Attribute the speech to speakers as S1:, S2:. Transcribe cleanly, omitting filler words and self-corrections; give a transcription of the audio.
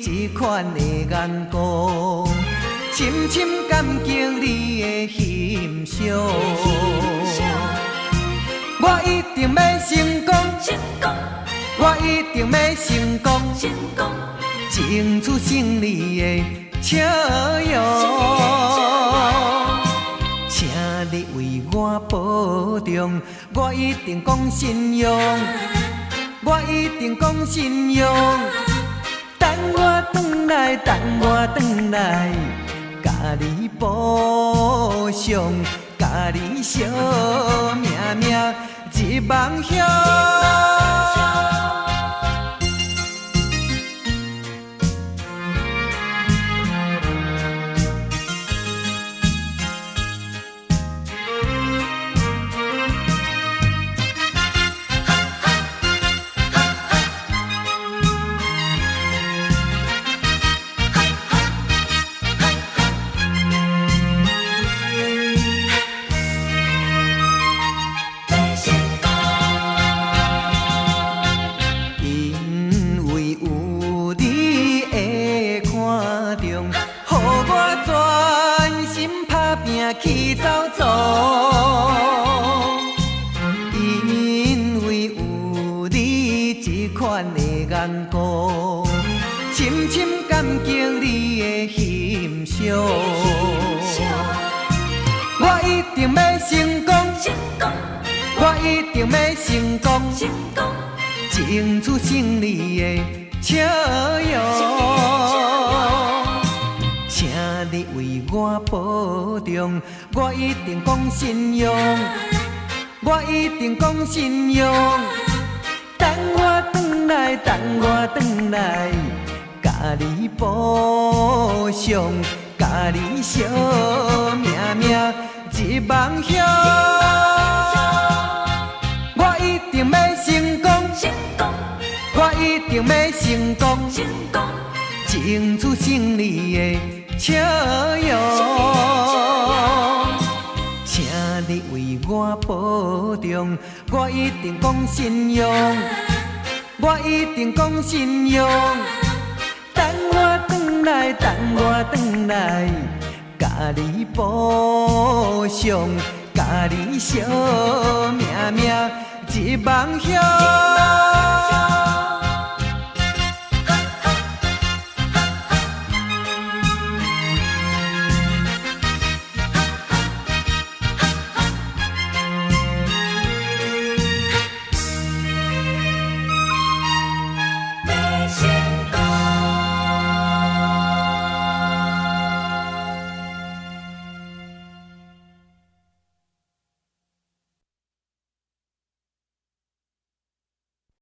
S1: 这款的眼光，深深感激你的欣赏。我一定要成功，我一定要成功，争取胜利的笑容。请你为我保重，我一定讲信用，我一定讲信用。等我转来，等我转来，甲你补偿，甲你惜命命一梦乡。去走走，因为有你这款的眼光，深深感激你的欣赏。我一定要成功，我一定要成功，争取胜利的笑容。请你为我保重，我一定讲信用，我一定讲信用。等我转来，等我转来，甲你补偿，甲你惜命命一梦乡。我一定要成功，我一定要成功，争取胜利的笑容。请你为我保重，我一定讲信用，我一定讲信用。等我转来，等我转来，甲你补偿，甲你惜命命一梦乡。